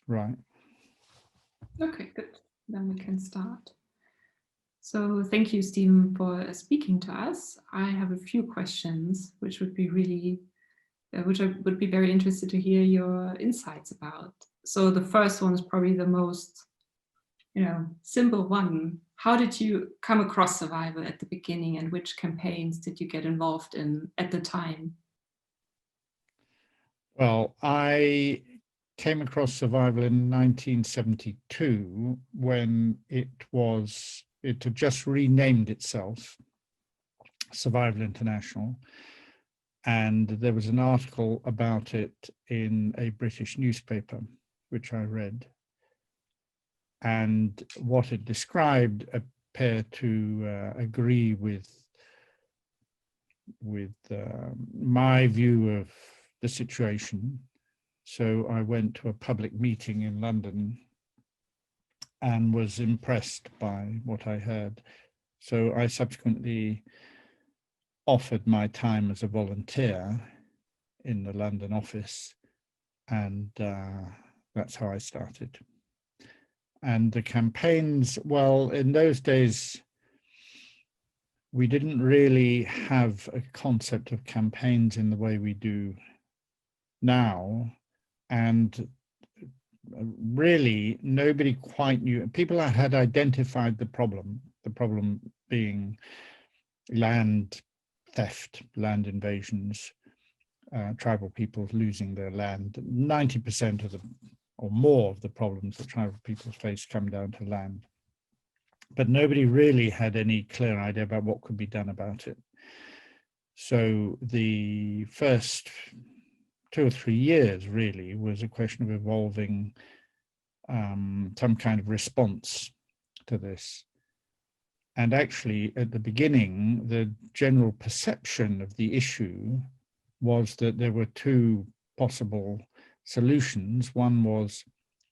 Right. Okay, good. Then we can start. So thank you, Stephen, for speaking to us. I have a few questions, which would be really, which I would be very interested to hear your insights about. So the first one is probably the most, simple one. How did you come across survival at the beginning, and which campaigns did you get involved in at the time? Well, I came across survival in 1972 when it had just renamed itself Survival International, and there was an article about it in a British newspaper which I read, and what it described appeared to agree with my view of the situation. So I went to a public meeting in London and was impressed by what I heard. So I subsequently offered my time as a volunteer in the London office, and that's how I started. And the campaigns, well, in those days, we didn't really have a concept of campaigns in the way we do now. And really, nobody quite knew. People had identified the problem being land theft, land invasions, tribal peoples losing their land. 90% of the, or more of the problems that tribal peoples face come down to land. But nobody really had any clear idea about what could be done about it. So the first 2 or 3 years really was a question of evolving some kind of response to this. And actually, at the beginning, the general perception of the issue was that there were two possible solutions. One was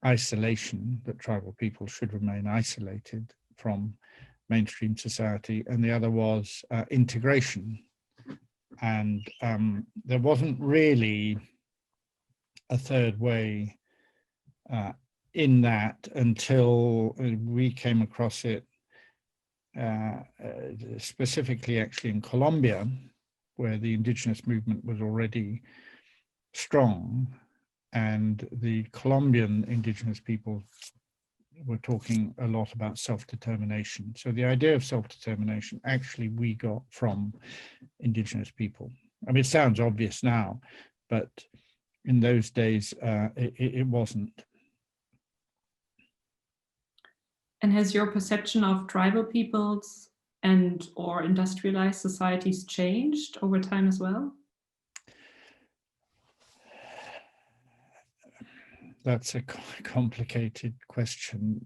isolation, that tribal people should remain isolated from mainstream society, and the other was integration. And there wasn't really a third way in that until we came across it specifically actually in Colombia, where the indigenous movement was already strong, and the Colombian indigenous people were talking a lot about self-determination. So the idea of self-determination actually we got from indigenous people. I mean, it sounds obvious now, but in those days it wasn't. And has your perception of tribal peoples and or industrialized societies changed over time as well? That's a complicated question.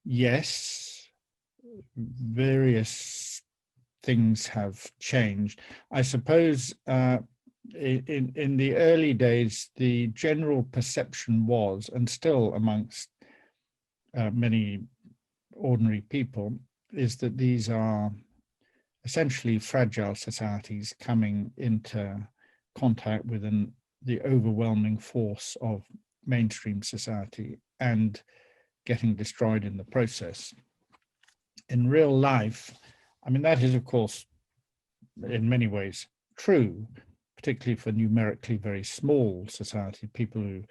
Yes, various things have changed. I suppose in the early days, the general perception was, and still amongst many ordinary people, is that these are essentially fragile societies coming into contact with the overwhelming force of mainstream society and getting destroyed in the process. In real life, I mean, that is, of course, in many ways true, particularly for numerically very small society, people who,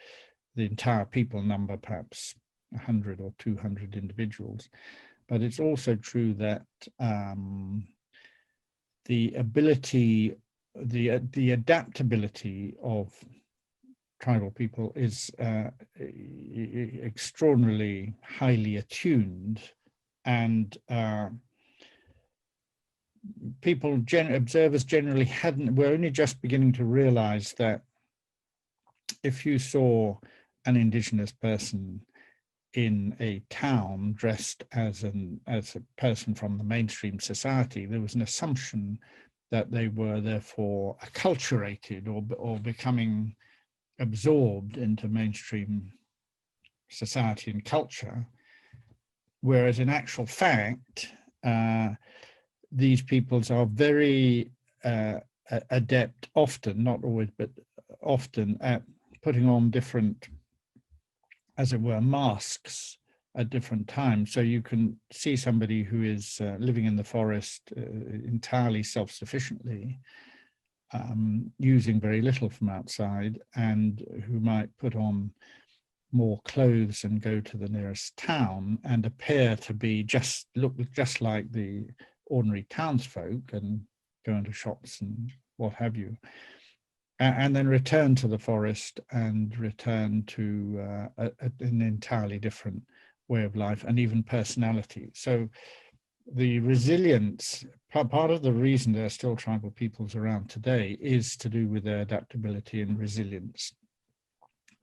the entire people number perhaps 100 or 200 individuals. But it's also true that the ability, the adaptability of tribal people is extraordinarily highly attuned, and observers generally were only just beginning to realize that if you saw an indigenous person in a town dressed as a person from the mainstream society, there was an assumption that they were therefore acculturated or becoming absorbed into mainstream society and culture, whereas in actual fact, these peoples are very adept, often, not always, but often, at putting on different as it were, masks at different times. So you can see somebody who is living in the forest entirely self-sufficiently, using very little from outside, and who might put on more clothes and go to the nearest town and appear to be look just like the ordinary townsfolk and go into shops and what have you, and then return to the forest and return to an entirely different way of life and even personality. So the resilience, part of the reason there are still tribal peoples around today is to do with their adaptability and resilience.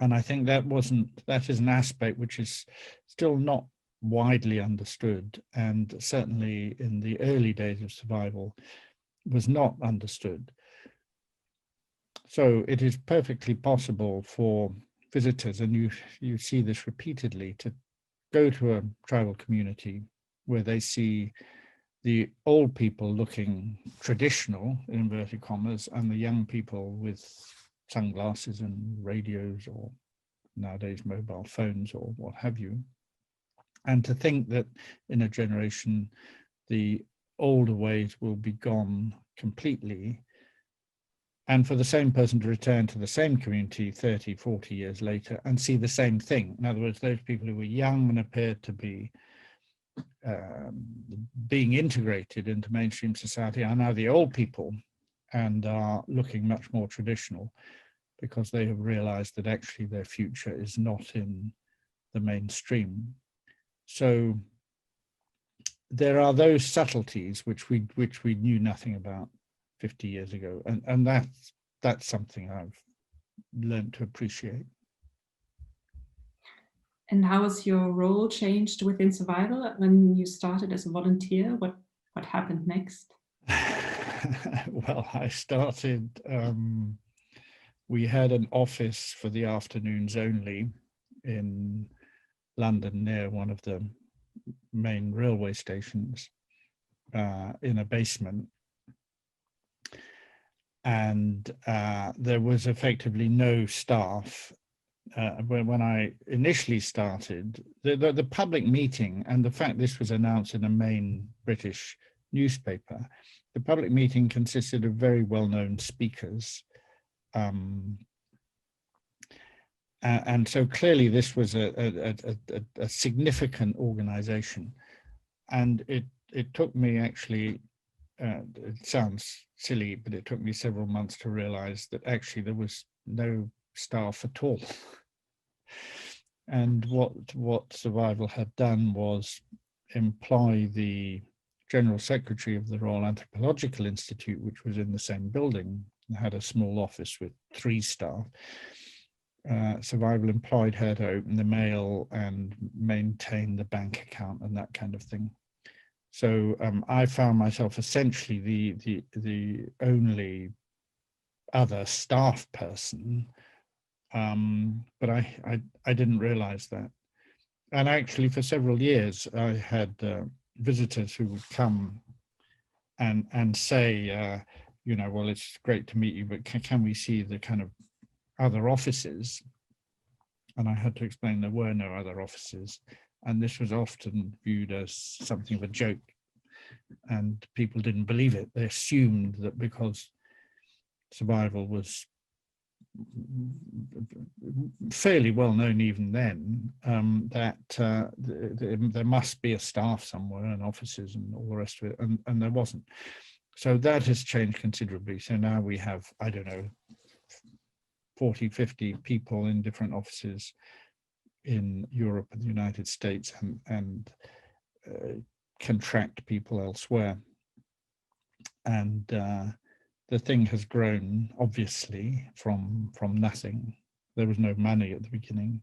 And I think that is an aspect which is still not widely understood, and certainly in the early days of survival was not understood. So it is perfectly possible for visitors, and you see this repeatedly, to go to a tribal community where they see the old people looking traditional, in inverted commas, and the young people with sunglasses and radios, or nowadays mobile phones, or what have you. And to think that in a generation, the older ways will be gone completely, and for the same person to return to the same community 30, 40 years later and see the same thing. In other words, those people who were young and appeared to be being integrated into mainstream society are now the old people and are looking much more traditional, because they have realized that actually their future is not in the mainstream. So there are those subtleties which we knew nothing about 50 years ago, and that's something I've learned to appreciate. And how has your role changed within survival when you started as a volunteer? What happened next? Well, I started, we had an office for the afternoons only in London, near one of the main railway stations, in a basement. And there was effectively no staff. When I initially started, the public meeting, and the fact this was announced in a main British newspaper, the public meeting consisted of very well-known speakers. And so clearly this was a significant organization. And it took me actually, it sounds silly, but it took me several months to realize that actually there was no staff at all. And what Survival had done was employ the General Secretary of the Royal Anthropological Institute, which was in the same building, and had a small office with 3 staff. Survival employed her to open the mail and maintain the bank account and that kind of thing. So I found myself essentially the only other staff person, but I didn't realize that. And actually, for several years, I had visitors who would come and say, you know, well, it's great to meet you, but can we see the kind of other offices? And I had to explain there were no other offices. And this was often viewed as something of a joke. And people didn't believe it. They assumed that because Survival was fairly well known even then, that there must be a staff somewhere and offices and all the rest of it, and there wasn't. So that has changed considerably. So now we have, I don't know, 40, 50 people in different offices in Europe and the United States, and contract people elsewhere. And the thing has grown, obviously, from nothing. There was no money at the beginning,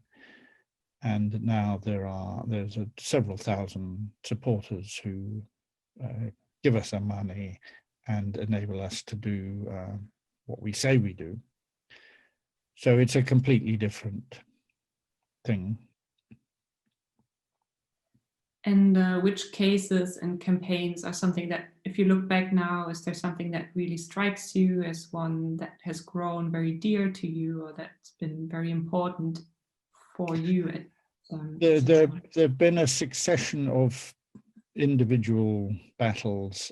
and now there's several thousand supporters who give us our money and enable us to do what we say we do. So it's a completely different thing. And which cases and campaigns are something that, if you look back now, is there something that really strikes you as one that has grown very dear to you, or that's been very important for you? There have been a succession of individual battles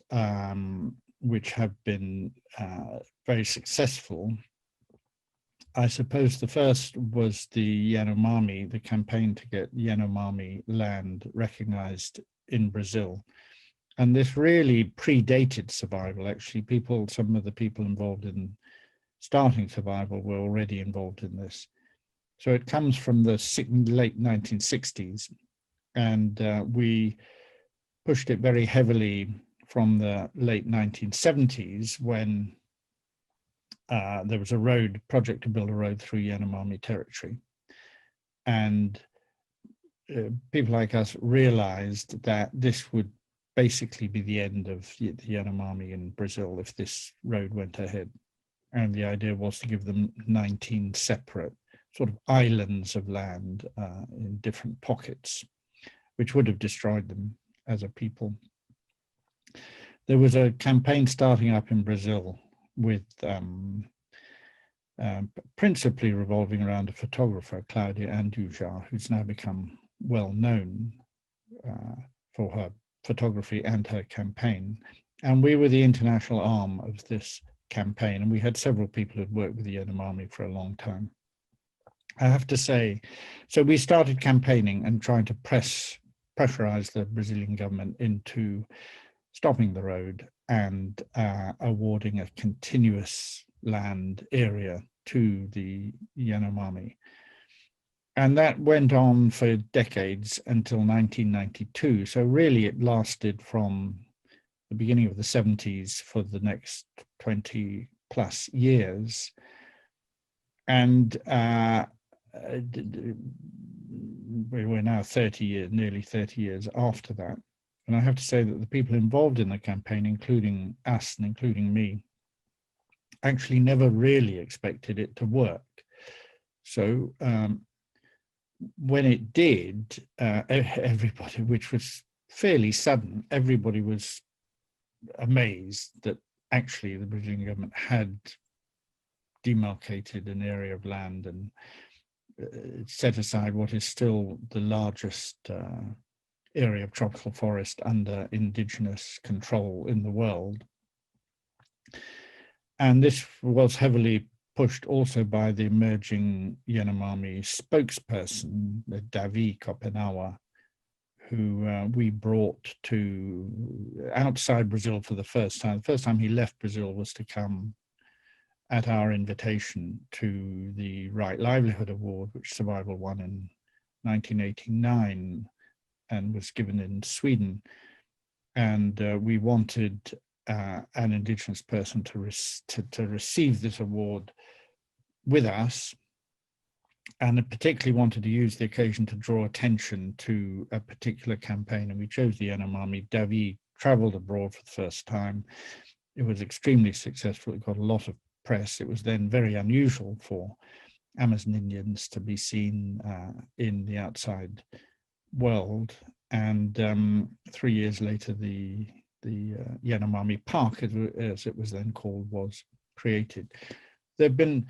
which have been very successful. I suppose the first was the Yanomami, the campaign to get Yanomami land recognized in Brazil. And this really predated survival. Actually, some of the people involved in starting survival were already involved in this. So it comes from the late 1960s, and we pushed it very heavily from the late 1970s when there was a project to build a road through Yanomami territory. And people like us realized that this would basically be the end of the Yanomami in Brazil if this road went ahead. And the idea was to give them 19 separate sort of islands of land in different pockets, which would have destroyed them as a people. There was a campaign starting up in Brazil with principally revolving around a photographer, Cláudia Andujar, who's now become well known for her photography and her campaign. And we were the international arm of this campaign, and we had several people who'd worked with the Yanomami for a long time. I have to say, so we started campaigning and trying to pressurize the Brazilian government into stopping the road and awarding a continuous land area to the Yanomami. And that went on for decades until 1992. So really it lasted from the beginning of the 70s for the next 20 plus years. And we're now 30 years, nearly 30 years after that. And I have to say that the people involved in the campaign, including us and including me, actually never really expected it to work. So when it did, everybody, which was fairly sudden, everybody was amazed that actually the Brazilian government had demarcated an area of land and set aside what is still the largest area of tropical forest under indigenous control in the world. And this was heavily pushed also by the emerging Yanomami spokesperson, Davi Kopenawa, who we brought to outside Brazil for the first time. The first time he left Brazil was to come at our invitation to the Right Livelihood Award, which Survival won in 1989 and was given in Sweden. And we wanted an indigenous person to receive this award with us, and particularly wanted to use the occasion to draw attention to a particular campaign. And we chose the Yanomami. Davi traveled abroad for the first time. It was extremely successful. It got a lot of press. It was then very unusual for Amazon Indians to be seen in the outside world. And 3 years later, the Yanomami Park, as it was then called, was created. There have been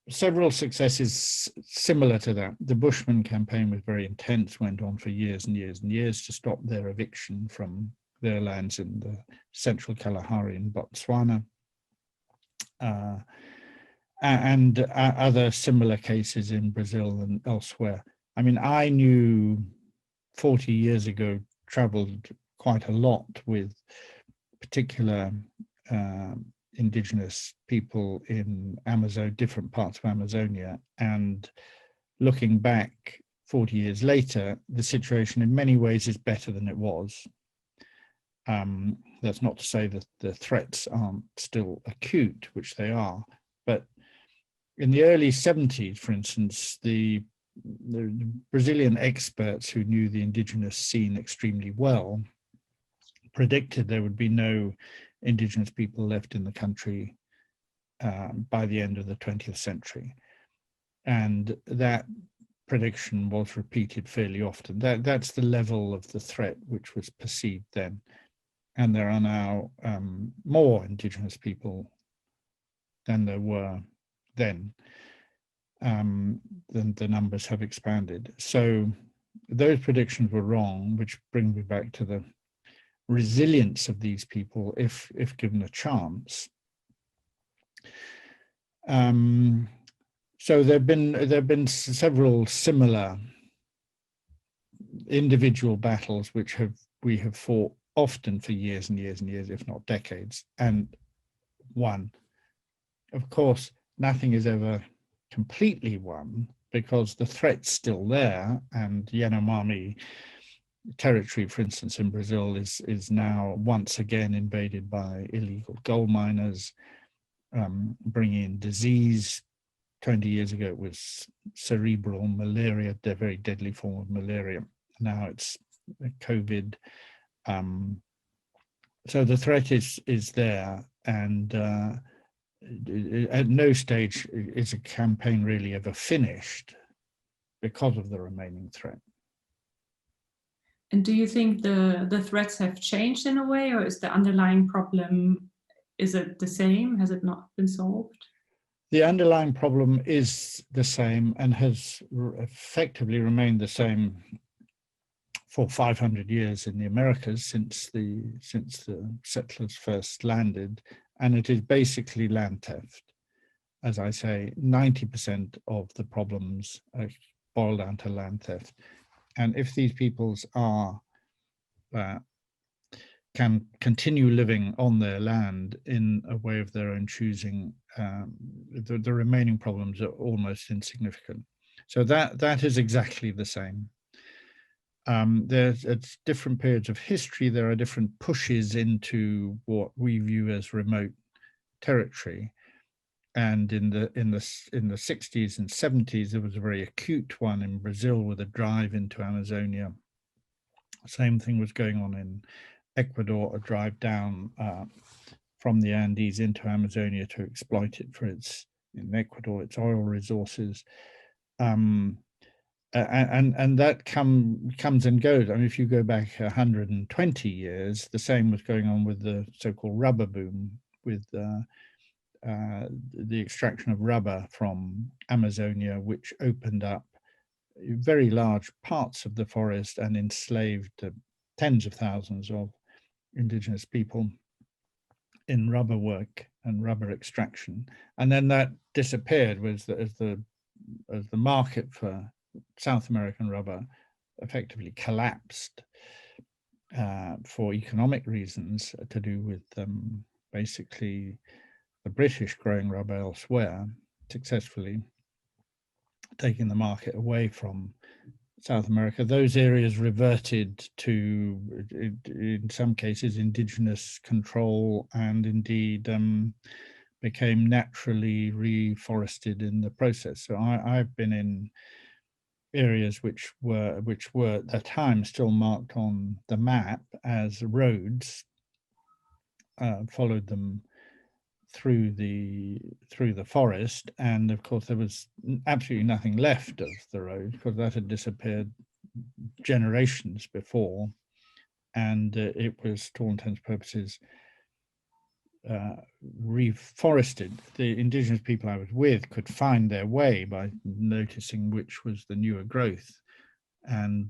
several successes similar to that. The Bushman campaign was very intense, went on for years and years and years to stop their eviction from their lands in the central Kalahari in Botswana. And other similar cases in Brazil and elsewhere. I mean, I knew 40 years ago, traveled quite a lot with particular indigenous people in different parts of Amazonia. And looking back 40 years later, the situation in many ways is better than it was. That's not to say that the threats aren't still acute, which they are, but in the early 70s, for instance, the Brazilian experts who knew the indigenous scene extremely well predicted there would be no indigenous people left in the country by the end of the 20th century. And that prediction was repeated fairly often. That's the level of the threat which was perceived then. And there are now more indigenous people than there were then. The numbers have expanded. So those predictions were wrong, which brings me back to the resilience of these people if given a chance. So there've been several similar individual battles which we have fought often for years and years and years, if not decades, and won. Of course, nothing is ever completely won because the threat's still there, and Yanomami territory, for instance, in Brazil is now once again invaded by illegal gold miners, bringing in disease. 20 years ago, it was cerebral malaria, a very deadly form of malaria. Now it's COVID. So the threat is there, and at no stage is a campaign really ever finished because of the remaining threat. And do you think the threats have changed in a way, or is the underlying problem, is it the same? Has it not been solved? The underlying problem is the same and has effectively remained the same for 500 years in the Americas since the settlers first landed, and it is basically land theft. As I say, 90% of the problems boil down to land theft. And if these peoples can continue living on their land in a way of their own choosing, the remaining problems are almost insignificant. So that is exactly the same. There's at different periods of history, there are different pushes into what we view as remote territory. And in the 60s and 70s, there was a very acute one in Brazil with a drive into Amazonia. Same thing was going on in Ecuador, a drive down from the Andes into Amazonia to exploit it for its oil resources. And that comes and goes. I mean, if you go back 120 years, the same was going on with the so-called rubber boom, with the extraction of rubber from Amazonia, which opened up very large parts of the forest and enslaved tens of thousands of indigenous people in rubber work and rubber extraction. And then that disappeared as the market for South American rubber effectively collapsed for economic reasons to do with basically the British growing rubber elsewhere, successfully taking the market away from South America. Those areas reverted to, in some cases, indigenous control, and indeed became naturally reforested in the process. So I've been in areas which were at the time still marked on the map as roads, followed them through the forest, and of course there was absolutely nothing left of the road because that had disappeared generations before, and it was, to all intents and purposes, reforested. The indigenous people I was with could find their way by noticing which was the newer growth, and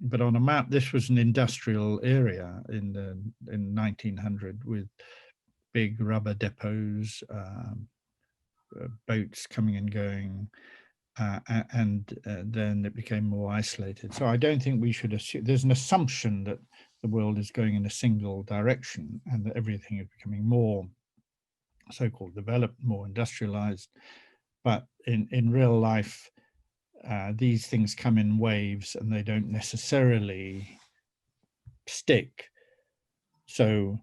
but on a map this was an industrial area in 1900 with big rubber depots, boats coming and going, and then it became more isolated. So I don't think we should assume, there's an assumption that the world is going in a single direction and that everything is becoming more so-called developed, more industrialized. But in real life, these things come in waves and they don't necessarily stick. So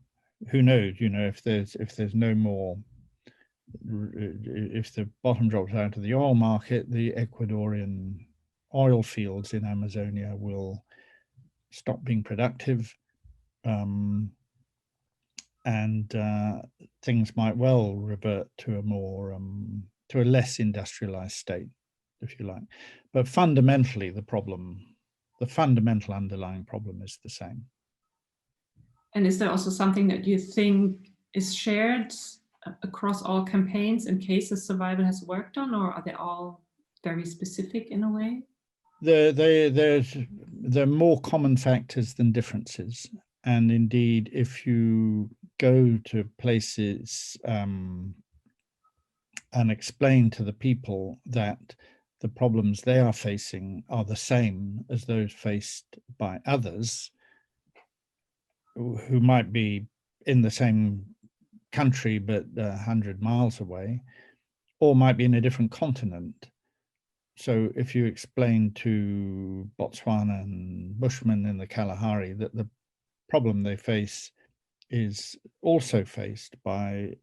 who knows, if there's no more, if the bottom drops out of the oil market, the Ecuadorian oil fields in Amazonia will stop being productive, and things might well revert to a more to a less industrialized state, if you like. But fundamentally, the fundamental underlying problem is the same. And is there also something that you think is shared across all campaigns and cases Survival has worked on, or are they all very specific in a way? There are more common factors than differences. And indeed, if you go to places and explain to the people that the problems they are facing are the same as those faced by others who might be in the same country but 100 miles away, or might be in a different continent. So if you explain to Botswana and Bushmen in the Kalahari that the problem they face is also faced by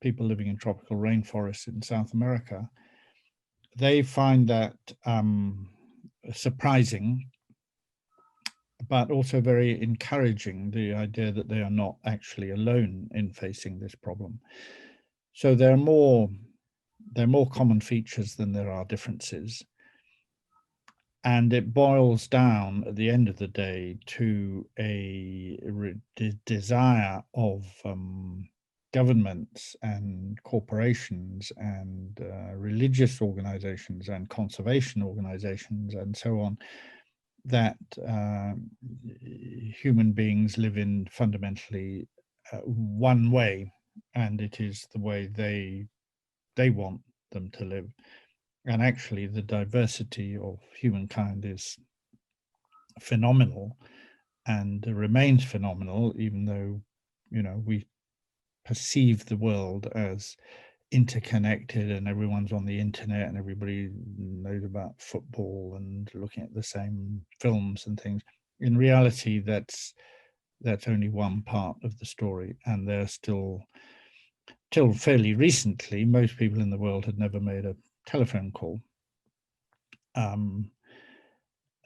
people living in tropical rainforests in South America, they find that surprising, but also very encouraging, the idea that they are not actually alone in facing this problem. So there are more common features than there are differences. And it boils down at the end of the day to a desire of governments and corporations and religious organizations and conservation organizations and so on, that human beings live in fundamentally one way, and it is the way they want them to live. And actually, the diversity of humankind is phenomenal and remains phenomenal, even though, we perceive the world as interconnected and everyone's on the internet and everybody knows about football and looking at the same films and things. In reality, that's only one part of the story, and there's still, till fairly recently, most people in the world had never made a telephone call.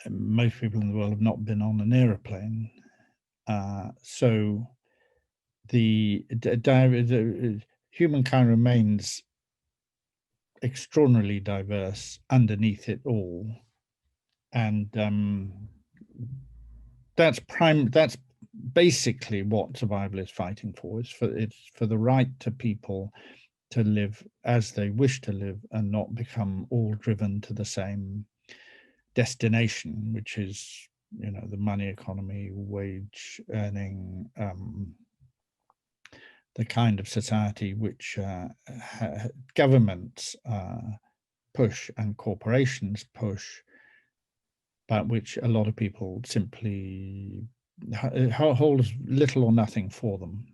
Most people in the world have not been on an aeroplane. So the humankind remains extraordinarily diverse underneath it all, and that's basically what survival is fighting for. It's for the right to people to live as they wish to live and not become all driven to the same destination, which is, the money economy, wage earning, the kind of society which governments push and corporations push, but which a lot of people simply holds little or nothing for them.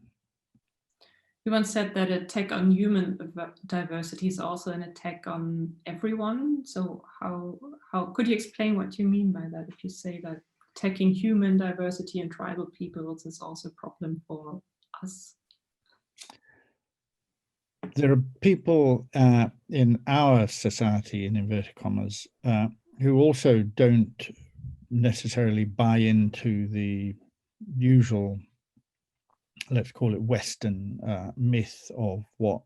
You once said that attack on human diversity is also an attack on everyone. So how could you explain what you mean by that? If you say that attacking human diversity and tribal peoples is also a problem for us. There are people in our society, in inverted commas, who also don't necessarily buy into the usual, let's call it Western myth of what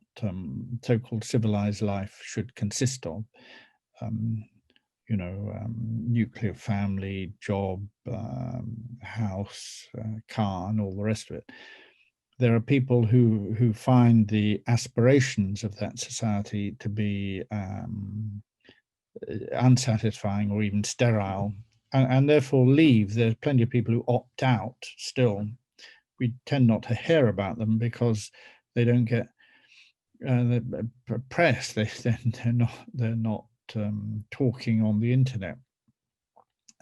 so-called civilized life should consist of. Nuclear family, job, house, car, and all the rest of it. There are people who find the aspirations of that society to be unsatisfying or even sterile, and therefore leave. There's plenty of people who opt out still. We tend not to hear about them because they don't get the press. They're not talking on the internet.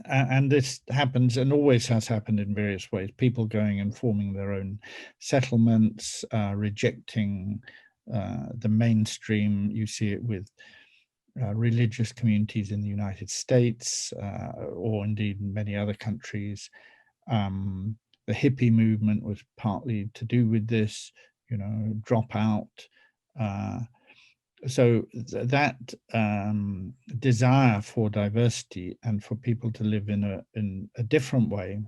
And this happens and always has happened in various ways. People going and forming their own settlements, rejecting the mainstream. You see it with religious communities in the United States, or indeed in many other countries. The hippie movement was partly to do with this, drop out. So that desire for diversity and for people to live in a different way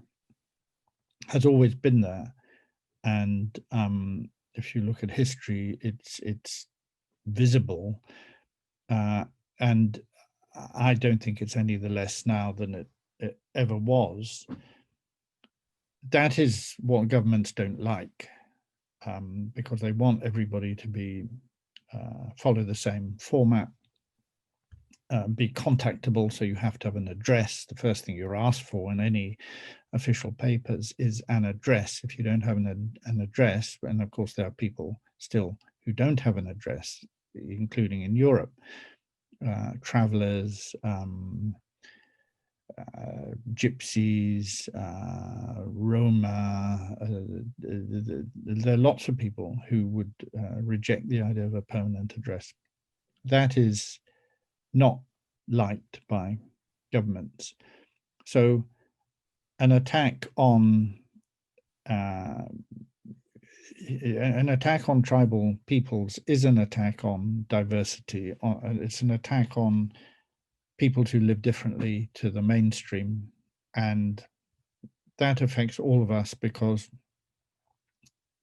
has always been there. And if you look at history, it's visible. And I don't think it's any the less now than it ever was. That is what governments don't like, because they want everybody to be follow the same format. be contactable, so you have to have an address. The first thing you're asked for in any official papers is an address. If you don't have an address, and of course there are people still who don't have an address, including in Europe, travelers, gypsies, Roma, there are lots of people who would reject the idea of a permanent address. That is not liked by governments. So an attack on tribal peoples is an attack on diversity. It's an attack on peoples who live differently to the mainstream, and that affects all of us, because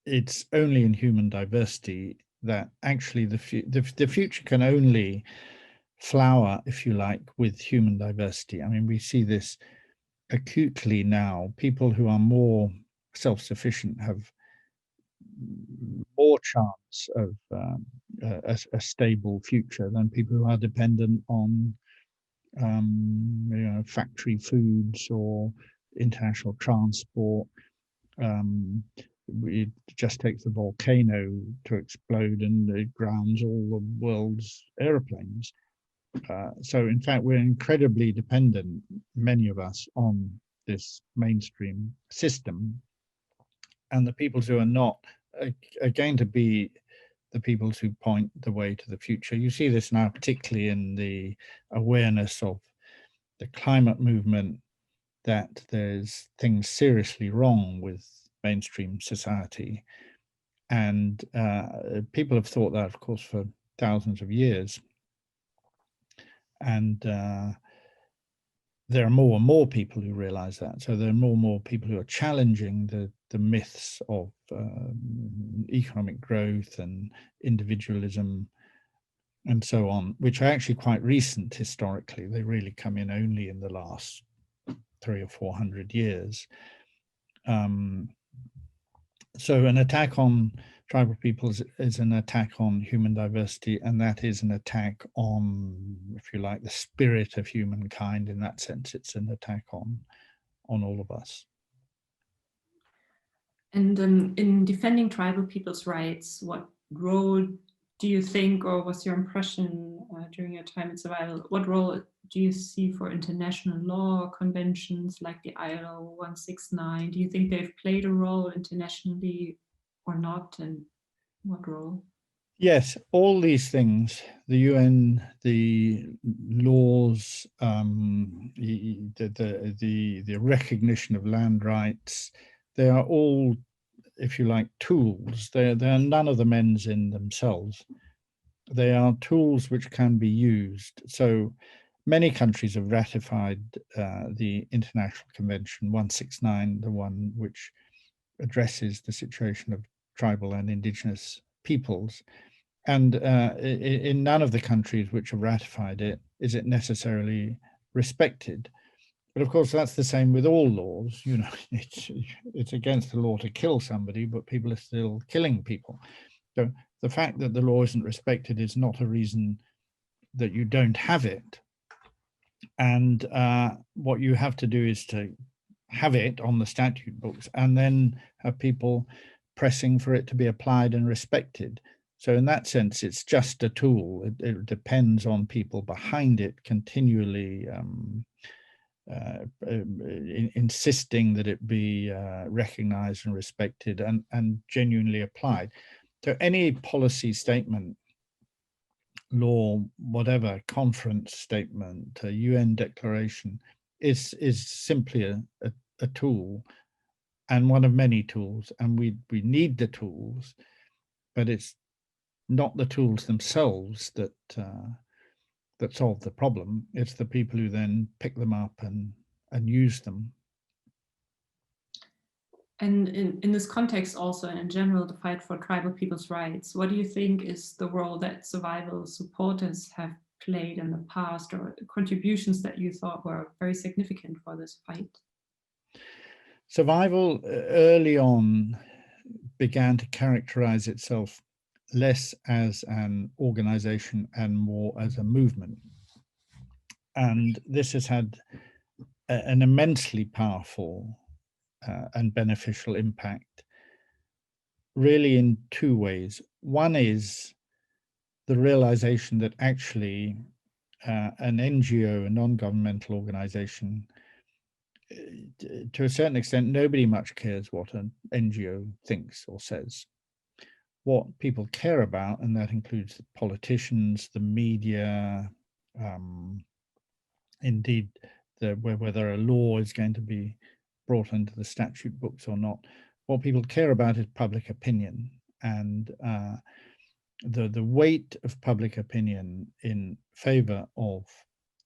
it's only in human diversity that actually the future can only flower, if you like, with human diversity. I mean, we see this acutely now. People who are more self-sufficient have more chance of a stable future than people who are dependent on factory foods or international transport. It just takes a volcano to explode and it grounds all the world's airplanes. So in fact, we're incredibly dependent, many of us, on this mainstream system. And the peoples who are not are going to be the peoples who point the way to the future. You see this now, particularly in the awareness of the climate movement, that there's things seriously wrong with mainstream society. And people have thought that, of course, for thousands of years. And there are more and more people who realize that. So there are more and more people who are challenging the myths of economic growth and individualism and so on, which are actually quite recent historically. They really come in only in the last 300 or 400 years. So an attack on tribal peoples is an attack on human diversity, and that is an attack on, if you like, the spirit of humankind. In that sense, it's an attack on all of us. And in defending tribal people's rights, what role do you think, or was your impression during your time in survival, what role do you see for international law conventions like the ILO 169? Do you think they've played a role internationally or not, and what role? Yes, all these things, the UN, the laws, the recognition of land rights, they are all, if you like, tools. They are none of them ends in themselves. They are tools which can be used. So many countries have ratified the International Convention 169, the one which addresses the situation of tribal and indigenous peoples. And in none of the countries which have ratified it is it necessarily respected. But of course, that's the same with all laws. You know, it's against the law to kill somebody, but people are still killing people. So the fact that the law isn't respected is not a reason that you don't have it. And what you have to do is to have it on the statute books and then have people pressing for it to be applied and respected. So in that sense, it's just a tool. It depends on people behind it continually insisting that it be recognized and respected and genuinely applied. So any policy statement, law, whatever, conference statement, a UN declaration is simply a tool, and one of many tools, and we need the tools, but it's not the tools themselves that solve the problem. It's the people who then pick them up and use them. And in this context also, and in general, the fight for tribal people's rights, what do you think is the role that survival supporters have played in the past, or contributions that you thought were very significant for this fight? Survival early on began to characterize itself less as an organization and more as a movement. And this has had an immensely powerful and beneficial impact, really in two ways. One is the realization that actually an NGO, a non-governmental organization, to a certain extent, nobody much cares what an NGO thinks or says. What people care about, and that includes the politicians, the media, indeed, whether a law is going to be brought into the statute books or not. What people care about is public opinion, and the weight of public opinion in favor of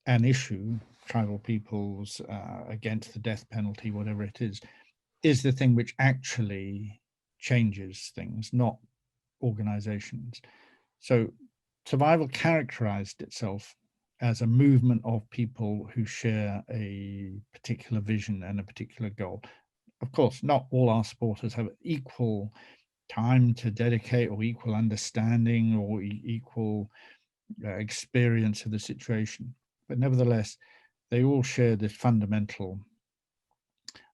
an issue, tribal peoples against the death penalty, whatever it is the thing which actually changes things, not organizations. So survival characterized itself as a movement of people who share a particular vision and a particular goal. Of course, not all our supporters have equal time to dedicate or equal understanding or equal experience of the situation, but nevertheless, they all share this fundamental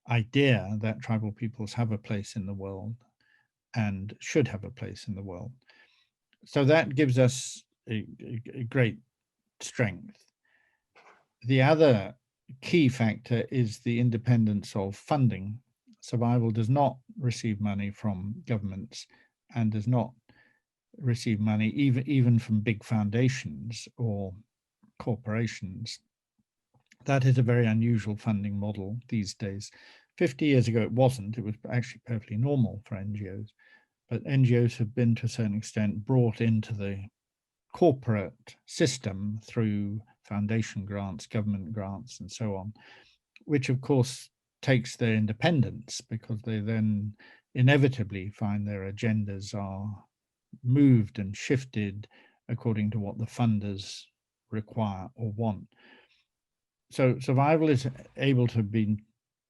idea that tribal peoples have a place in the world and should have a place in the world. So that gives us a great strength. The other key factor is the independence of funding. Survival does not receive money from governments and does not receive money even from big foundations or corporations. That is a very unusual funding model these days. 50 years ago, it wasn't. It was actually perfectly normal for NGOs. But NGOs have been, to a certain extent, brought into the corporate system through foundation grants, government grants, and so on, which of course takes their independence because they then inevitably find their agendas are moved and shifted according to what the funders require or want. So survival is able to be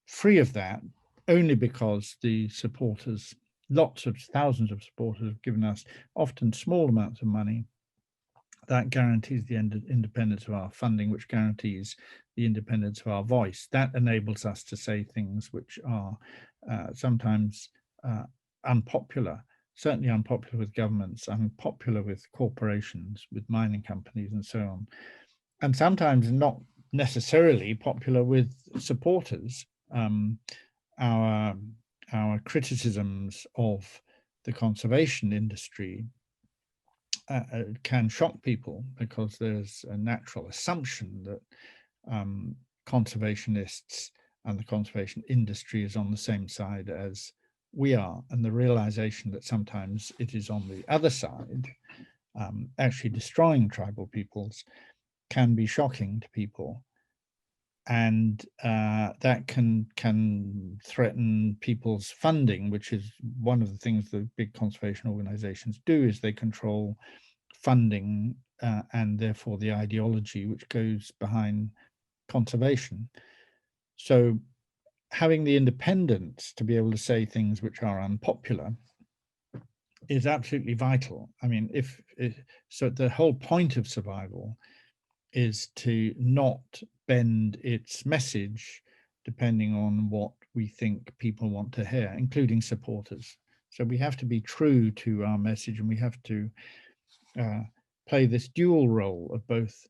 free of that only because the supporters, lots of thousands of supporters, have given us often small amounts of money. That guarantees the independence of our funding, which guarantees the independence of our voice. That enables us to say things which are sometimes unpopular, certainly unpopular with governments, unpopular with corporations, with mining companies and so on, and sometimes not necessarily popular with supporters. Our criticisms of the conservation industry can shock people because there's a natural assumption that conservationists and the conservation industry is on the same side as we are, and the realization that sometimes it is on the other side, actually destroying tribal peoples, can be shocking to people, and that can threaten people's funding, which is one of the things that big conservation organizations do, is they control funding and therefore the ideology which goes behind conservation. So having the independence to be able to say things which are unpopular is absolutely vital. I mean, so the whole point of survival is to not bend its message depending on what we think people want to hear, including supporters. So we have to be true to our message, and we have to play this dual role of both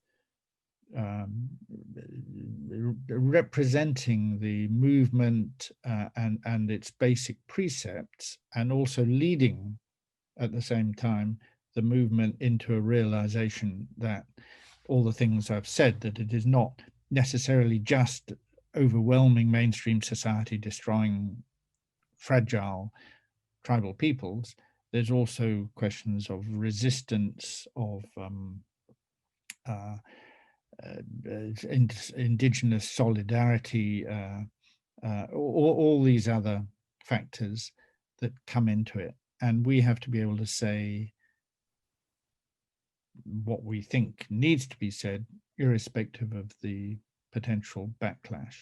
representing the movement and its basic precepts, and also leading at the same time the movement into a realization that all the things I've said, that it is not necessarily just overwhelming mainstream society destroying fragile tribal peoples. There's also questions of resistance, of indigenous solidarity, all these other factors that come into it. And we have to be able to say what we think needs to be said, irrespective of the potential backlash,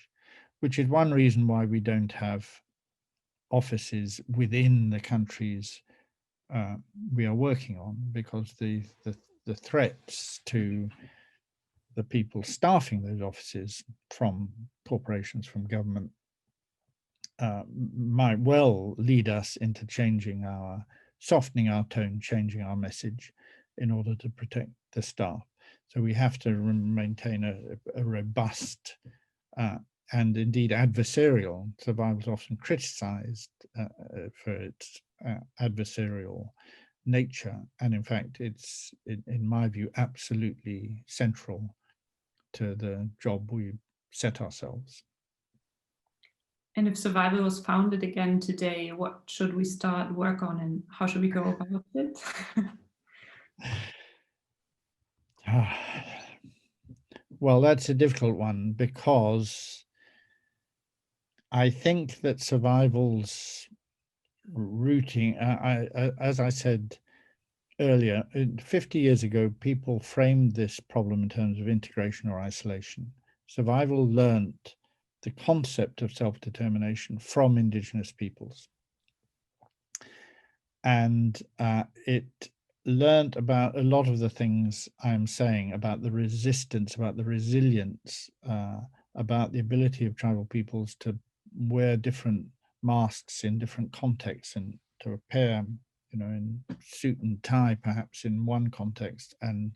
which is one reason why we don't have offices within the countries we are working on, because the threats to the people staffing those offices from corporations, from government, might well lead us into softening our tone, changing our message in order to protect the staff. So we have to maintain a robust and indeed adversarial. Survival is often criticized for its adversarial nature, and in fact it's, in my view, absolutely central to the job we set ourselves. And if survival was founded again today, what should we start work on, and how should we go about it? Well, that's a difficult one, because I think that survival's rooting, as I said earlier, 50 years ago, people framed this problem in terms of integration or isolation. Survival learnt the concept of self-determination from indigenous peoples. And it learned about a lot of the things I'm saying, about the resistance, about the resilience, about the ability of tribal peoples to wear different masks in different contexts, and to appear, in suit and tie, perhaps in one context, and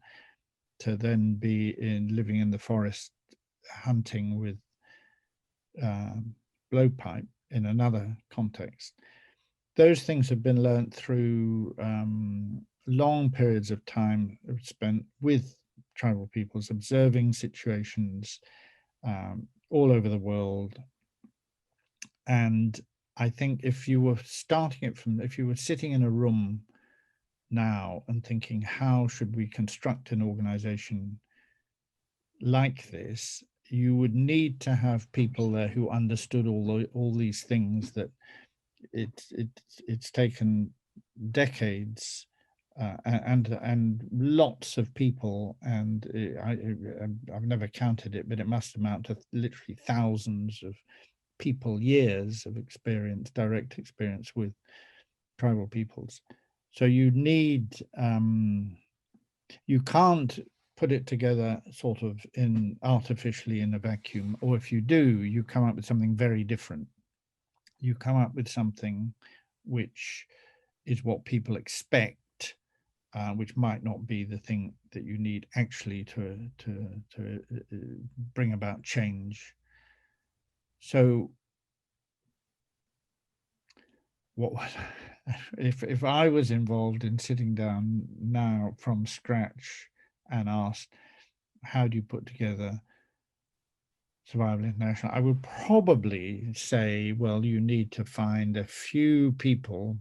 to then be living in the forest, hunting with blowpipe in another context. Those things have been learnt through long periods of time spent with tribal peoples, observing situations all over the world. And I think if you were if you were sitting in a room now and thinking, how should we construct an organization like this, you would need to have people there who understood all these things that it's taken decades and lots of people, and I've never counted it, but it must amount to literally thousands of people, years of experience, direct experience with tribal peoples. So you need, you can't put it together sort of artificially in a vacuum, or if you do, you come up with something very different. You come up with something which is what people expect, which might not be the thing that you need actually to bring about change. So what was, if I was involved in sitting down now from scratch and asked, how do you put together Survival International, I would probably say, well, you need to find a few people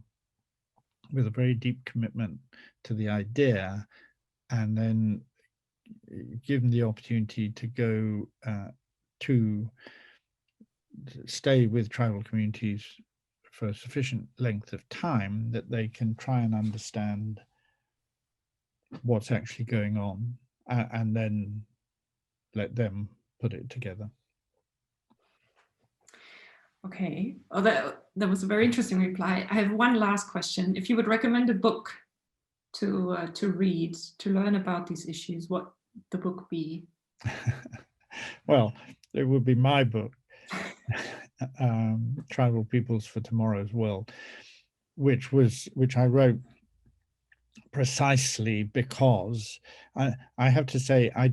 with a very deep commitment to the idea, and then give them the opportunity to go to stay with tribal communities for a sufficient length of time that they can try and understand what's actually going on, and then let them put it together. Okay, well, that was a very interesting reply. I have one last question. If you would recommend a book to read, to learn about these issues, what would the book be? Well, it would be my book, Tribal Peoples for Tomorrow's World, which I wrote precisely because I have to say I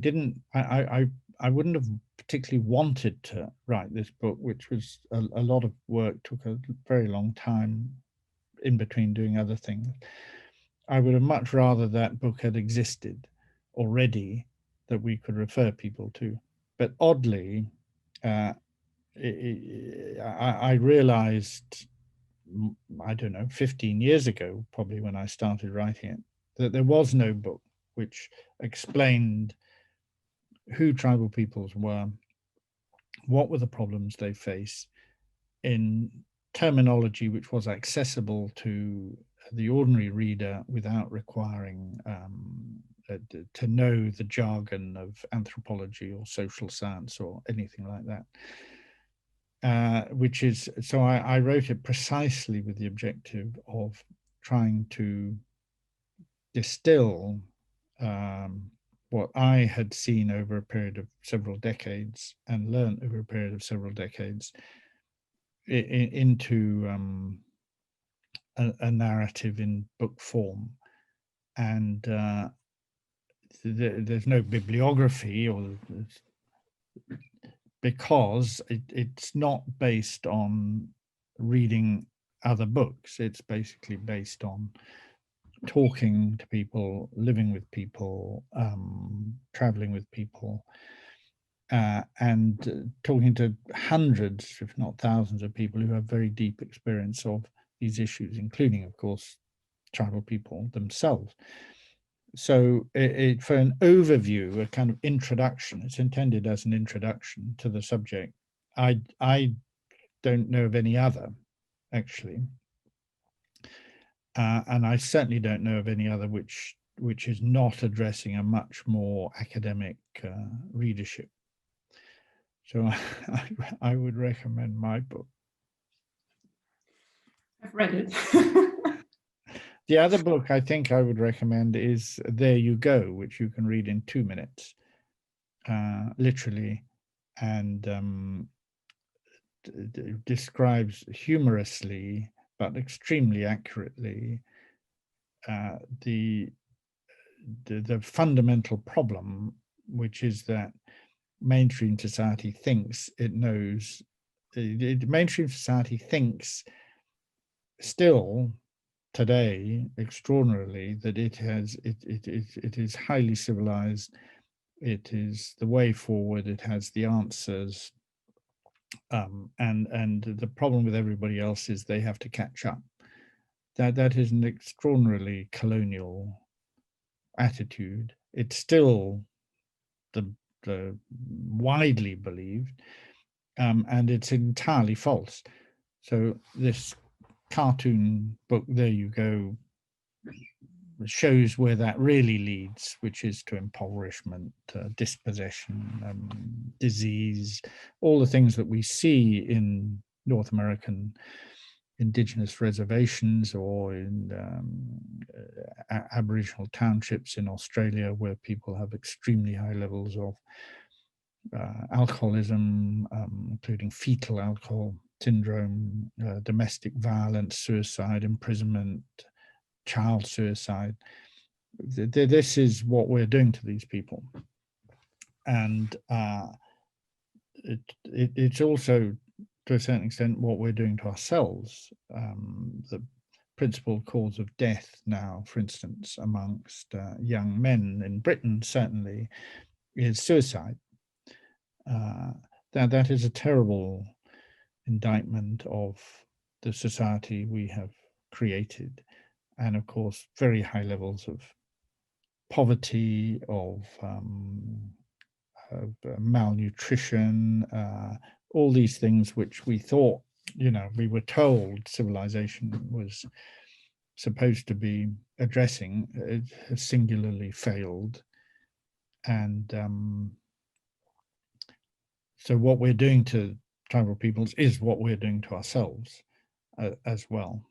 wouldn't have particularly wanted to write this book, which was a lot of work, took a very long time in between doing other things. I would have much rather that book had existed already, that we could refer people to. But oddly, I realized, I don't know, 15 years ago, probably, when I started writing it, that there was no book which explained who tribal peoples were, what were the problems they face, in terminology which was accessible to the ordinary reader without requiring to know the jargon of anthropology or social science or anything like that. Which is, so I wrote it precisely with the objective of trying to distill what I had seen over a period of several decades and learned over a period of several decades into a narrative in book form. And there's no bibliography, or because it's not based on reading other books. It's basically based on talking to people, living with people, traveling with people, and talking to hundreds, if not thousands, of people who have very deep experience of these issues, including, of course, tribal people themselves. So for an overview, a kind of introduction, it's intended as an introduction to the subject. I don't know of any other, actually. And I certainly don't know of any other which is not addressing a much more academic readership. So I would recommend my book. I've read it. The other book I think I would recommend is There You Go, which you can read in 2 minutes, literally, and describes humorously but extremely accurately the fundamental problem, which is that mainstream society thinks it knows. Mainstream society thinks still today, extraordinarily, that it is highly civilized. It is the way forward. It has the answers, and the problem with everybody else is they have to catch up. That is an extraordinarily colonial attitude. It's still the widely believed, and it's entirely false. So this cartoon book, There You Go, shows where that really leads, which is to impoverishment, dispossession, disease, all the things that we see in North American indigenous reservations or in Aboriginal townships in Australia, where people have extremely high levels of alcoholism, including fetal alcohol syndrome, domestic violence, suicide, imprisonment, child suicide. This is what we're doing to these people. And it's also, to a certain extent, what we're doing to ourselves. The principal cause of death now, for instance, amongst young men in Britain, certainly, is suicide. That is a terrible indictment of the society we have created. And of course, very high levels of poverty, of malnutrition, all these things which we thought, we were told civilization was supposed to be addressing, it has singularly failed. And so what we're doing to tribal peoples is what we're doing to ourselves as well.